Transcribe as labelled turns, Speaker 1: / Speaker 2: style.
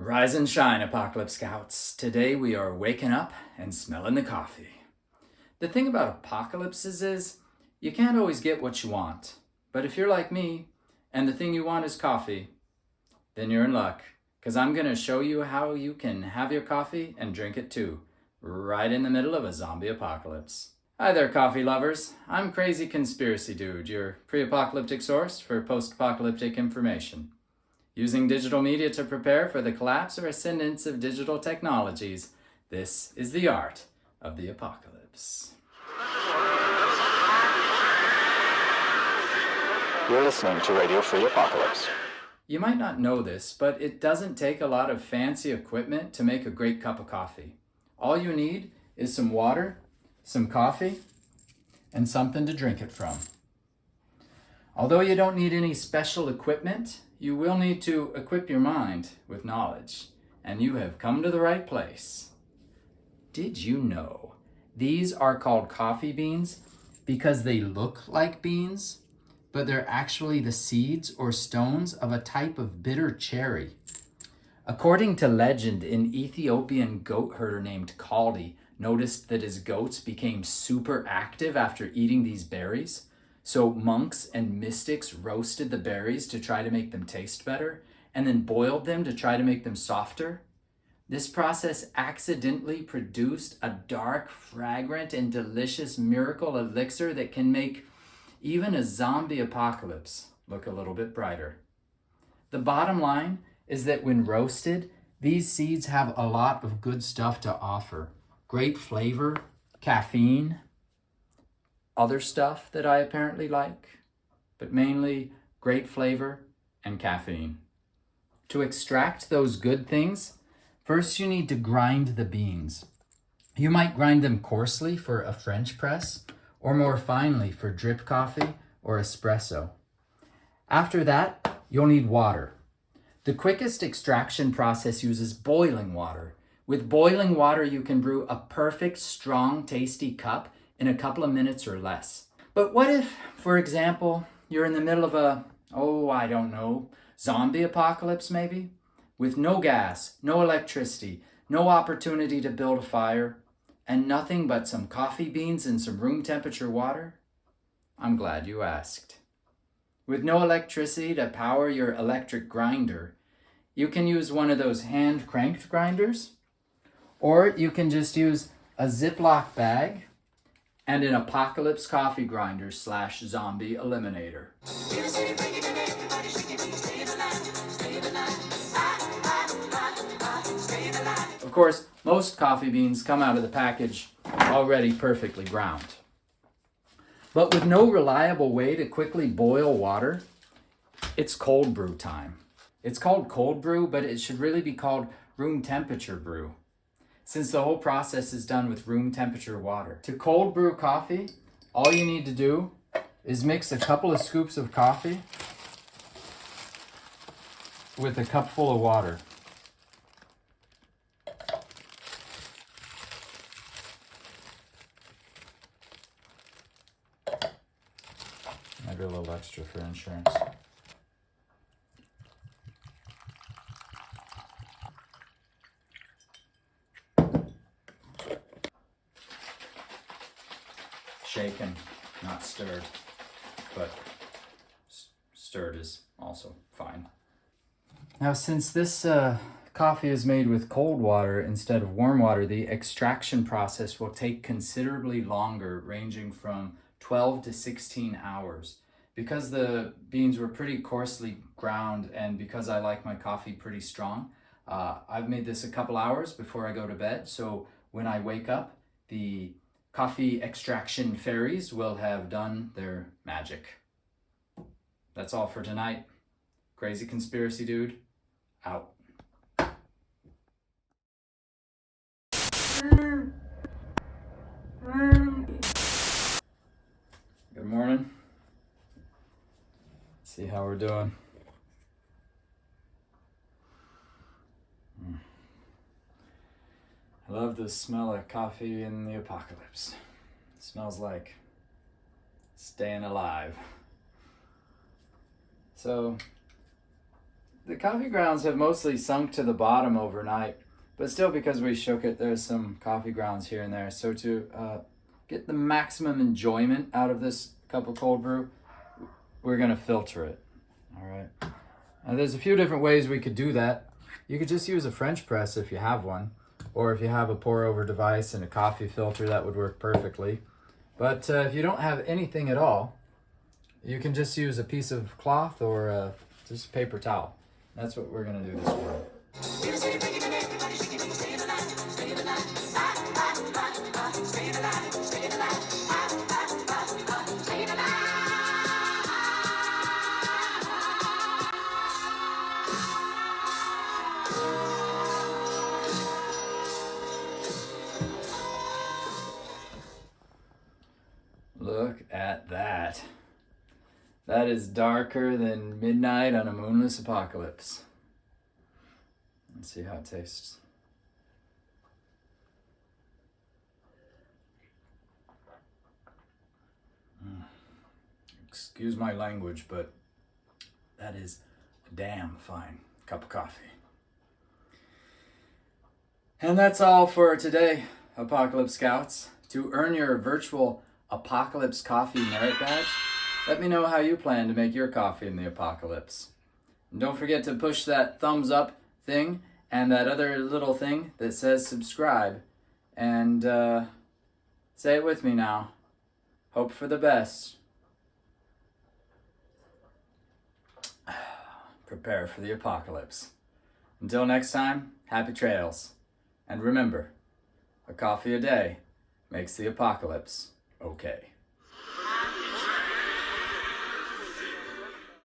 Speaker 1: Rise and shine, Apocalypse Scouts. Today we are waking up and smelling the coffee. The thing about apocalypses is you can't always get what you want. But if you're like me and the thing you want is coffee, then you're in luck. Because I'm going to show you how you can have your coffee and drink it too, right in the middle of a zombie apocalypse. Hi there, coffee lovers. I'm Crazy Conspiracy Dude, your pre-apocalyptic source for post-apocalyptic information. Using digital media to prepare for the collapse or ascendance of digital technologies, this is the art of the apocalypse.
Speaker 2: You're listening to Radio Free Apocalypse.
Speaker 1: You might not know this, but it doesn't take a lot of fancy equipment to make a great cup of coffee. All you need is some water, some coffee, and something to drink it from. Although you don't need any special equipment, you will need to equip your mind with knowledge, and you have come to the right place. Did you know these are called coffee beans because they look like beans, but they're actually the seeds or stones of a type of bitter cherry? According to legend, an Ethiopian goat herder named Kaldi noticed that his goats became super active after eating these berries. So monks and mystics roasted the berries to try to make them taste better, and then boiled them to try to make them softer. This process accidentally produced a dark, fragrant, and delicious miracle elixir that can make even a zombie apocalypse look a little bit brighter. The bottom line is that when roasted, these seeds have a lot of good stuff to offer. Great flavor, caffeine, other stuff that I apparently like, but mainly great flavor and caffeine. To extract those good things, first you need to grind the beans. You might grind them coarsely for a French press, or more finely for drip coffee or espresso. After that, you'll need water. The quickest extraction process uses boiling water. With boiling water, you can brew a perfect, strong, tasty cup in a couple of minutes or less. But what if, for example, you're in the middle of a, zombie apocalypse maybe? With no gas, no electricity, no opportunity to build a fire, and nothing but some coffee beans and some room temperature water? I'm glad you asked. With no electricity to power your electric grinder, you can use one of those hand-cranked grinders, or you can just use a Ziploc bag and an apocalypse coffee grinder / zombie eliminator. Of course, most coffee beans come out of the package already perfectly ground. But with no reliable way to quickly boil water, it's cold brew time. It's called cold brew, but it should really be called room temperature brew, since the whole process is done with room temperature water. To cold brew coffee, all you need to do is mix a couple of scoops of coffee with a cup full of water. Maybe a little extra for insurance. Shaken, not stirred, but stirred is also fine. Now, since this coffee is made with cold water instead of warm water, the extraction process will take considerably longer, ranging from 12 to 16 hours. Because the beans were pretty coarsely ground and because I like my coffee pretty strong, I've made this a couple hours before I go to bed. So when I wake up, the coffee extraction fairies will have done their magic. That's all for tonight. Crazy Conspiracy Dude, out. Good morning. See how we're doing. I love the smell of coffee in the apocalypse. It smells like staying alive. So The coffee grounds have mostly sunk to the bottom overnight, but still because we shook it, there's some coffee grounds here and there. So to get the maximum enjoyment out of this cup of cold brew, we're gonna filter it, all right? Now there's a few different ways we could do that. You could just use a French press if you have one, or if you have a pour over device and a coffee filter, that would work perfectly. But if you don't have anything at all, you can just use a piece of cloth or just a paper towel. That's what we're gonna do this morning. Look at that. That is darker than midnight on a moonless apocalypse. Let's see how it tastes. Excuse my language, but that is a damn fine cup of coffee. And that's all for today, Apocalypse Scouts. To earn your virtual Apocalypse Coffee Merit Badge, let me know how you plan to make your coffee in the apocalypse. And don't forget to push that thumbs up thing and that other little thing that says subscribe. And say it with me now. Hope for the best. Prepare for the apocalypse. Until next time, happy trails. And remember, a coffee a day makes the apocalypse okay.